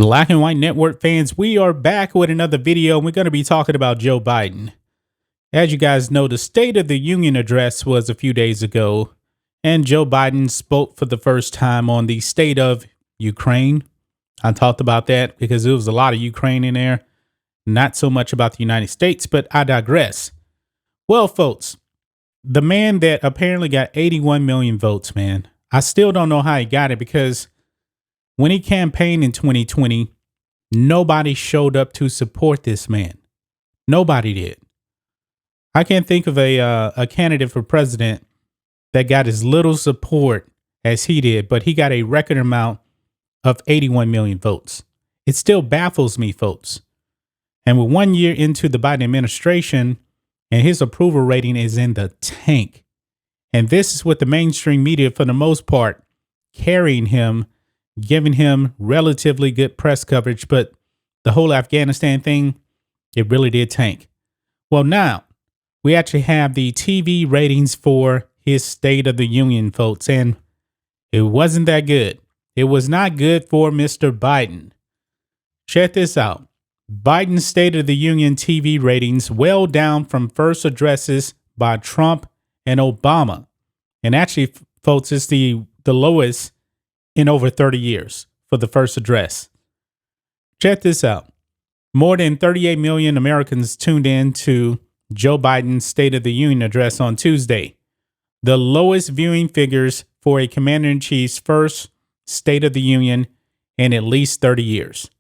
Black and White Network fans, we are back with another video, and we're going to be talking about Joe Biden. As you guys know, the State of the Union address was a few days ago, and Joe Biden spoke for the first time on the state of Ukraine. I talked about that because there was a lot of Ukraine in there, not so much about the United States, but I digress. Well, folks, the man that apparently got 81 million votes, man, I still don't know how he got it, because when he campaigned in 2020, nobody showed up to support this man. Nobody did. I can't think of a candidate for president that got as little support as he did, but he got a record amount of 81 million votes. It still baffles me, folks. And with 1 year into the Biden administration, and his approval rating is in the tank. And this is with the mainstream media, for the most part, carrying him, giving him relatively good press coverage. But the whole Afghanistan thing, it really did tank. Well, now we actually have the TV ratings for his State of the Union, folks, and it wasn't that good. It was not good for Mr. Biden. Check this out. Biden's State of the Union TV ratings well down from first addresses by Trump and Obama. And actually, folks, it's the lowest in over 30 years for the first address. Check this out. More than 38 million Americans tuned in to Joe Biden's State of the Union address on Tuesday, the lowest viewing figures for a commander-in-chief's first State of the Union in at least 30 years.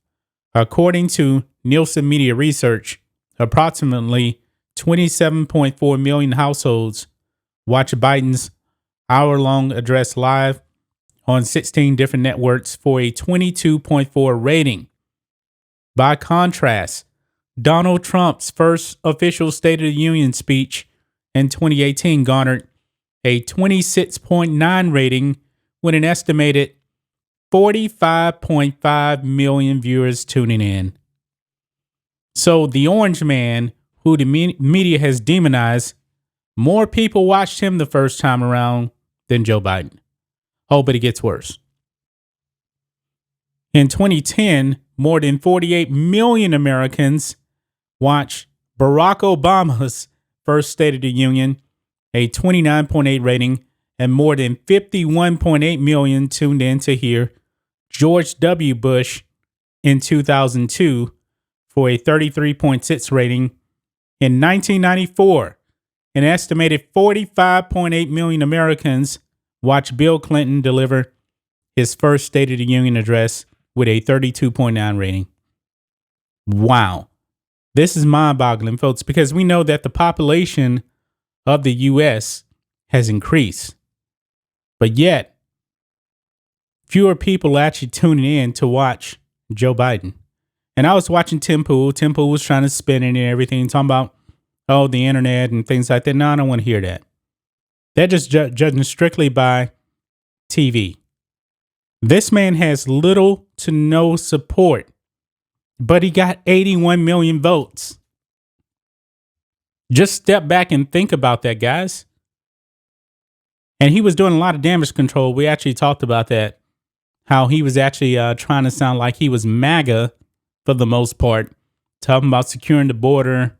According to Nielsen Media Research, approximately 27.4 million households watch Biden's hour-long address live on 16 different networks for a 22.4 rating. By contrast, Donald Trump's first official State of the Union speech in 2018 garnered a 26.9 rating with an estimated 45.5 million viewers tuning in. So the orange man, who the media has demonized, more people watched him the first time around than Joe Biden. Oh, but it gets worse. In 2010, more than 48 million Americans watched Barack Obama's first State of the Union, a 29.8 rating, and more than 51.8 million tuned in to hear George W. Bush in 2002 for a 33.6 rating. In 1994, an estimated 45.8 million Americans watched Bill Clinton deliver his first State of the Union address with a 32.9 rating. Wow. This is mind-boggling, folks, because we know that the population of the U.S. has increased. But yet, fewer people actually tuning in to watch Joe Biden. And I was watching Tim Pool. Tim Pool was trying to spin it and everything, talking about, oh, the internet and things like that. No, I don't want to hear that. They're just judging strictly by TV. This man has little to no support, but he got 81 million votes. Just step back and think about that, guys. And he was doing a lot of damage control. We actually talked about that, how he was actually trying to sound like he was MAGA for the most part, talking about securing the border,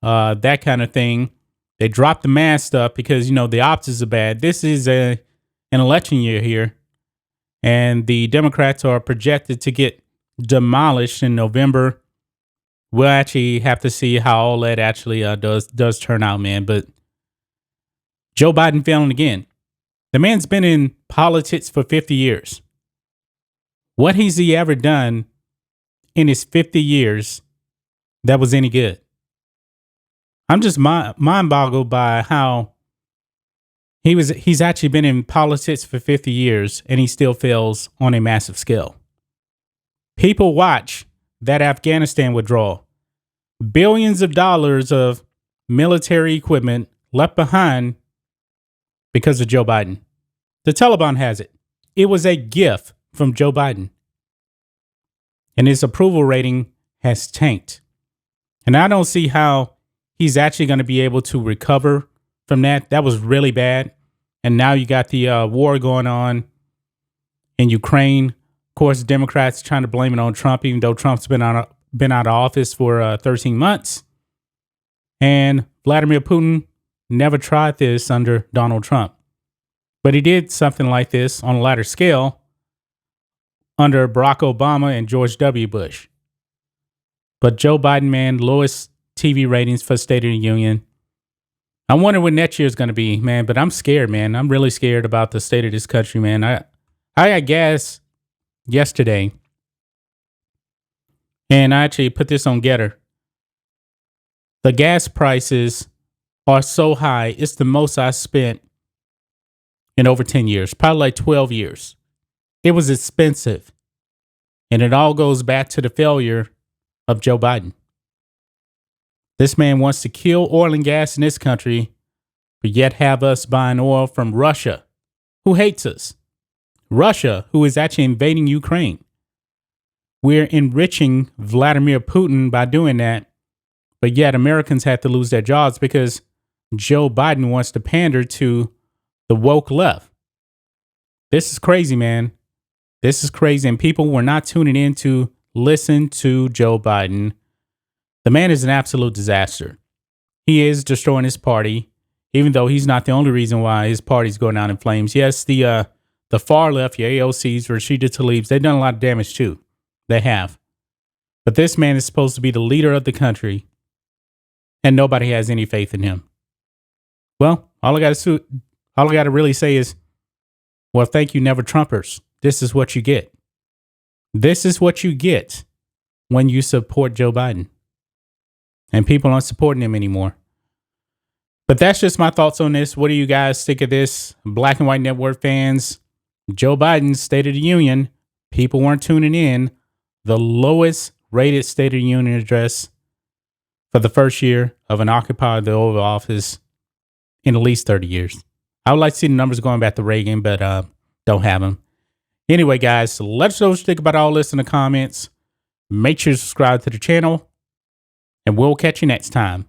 that kind of thing. They dropped the mask stuff because, you know, the optics are bad. This is an election year here, and the Democrats are projected to get demolished in November. We'll actually have to see how all that actually does turn out, man. But Joe Biden failing again. The man's been in politics for 50 years. What has he ever done in his 50 years that was any good? I'm just mind-boggled by how he's actually been in politics for 50 years and he still fails on a massive scale. People watch that Afghanistan withdrawal. Billions of dollars of military equipment left behind because of Joe Biden. The Taliban has it. It was a gift from Joe Biden. And his approval rating has tanked. And I don't see how he's actually going to be able to recover from that. That was really bad. And now you got the war going on in Ukraine. Of course, Democrats trying to blame it on Trump, even though Trump's been out of office for 13 months. And Vladimir Putin never tried this under Donald Trump. But he did something like this on a larger scale under Barack Obama and George W. Bush. But Joe Biden, man, lowest TV ratings for State of the Union. I wonder what next year is going to be, man. But I'm scared, man. I'm really scared about the state of this country, man. I got gas yesterday, and I actually put this on Getter. The gas prices are so high. It's the most I spent in over 10 years, probably like 12 years. It was expensive. And it all goes back to the failure of Joe Biden. This man wants to kill oil and gas in this country, but yet have us buying oil from Russia, who hates us. Russia, who is actually invading Ukraine. We're enriching Vladimir Putin by doing that, but yet Americans have to lose their jobs because Joe Biden wants to pander to the woke left. This is crazy, man. This is crazy, and people were not tuning in to listen to Joe Biden. The man is an absolute disaster. He is destroying his party, even though he's not the only reason why his party's going down in flames. Yes, the far left, your AOCs, Rashida Tlaibs, they've done a lot of damage too. They have. But this man is supposed to be the leader of the country, and nobody has any faith in him. Well, all I got to really say is, well, thank you, Never Trumpers. This is what you get. This is what you get when you support Joe Biden. And people aren't supporting him anymore. But that's just my thoughts on this. What do you guys think of this? Black and White Network fans, Joe Biden's State of the Union, people weren't tuning in. The lowest rated State of the Union address for the first year of an occupier of the Oval Office in at least 30 years. I would like to see the numbers going back to Reagan, but don't have them. Anyway, guys, let us know what you think about all this in the comments. Make sure to subscribe to the channel, and we'll catch you next time.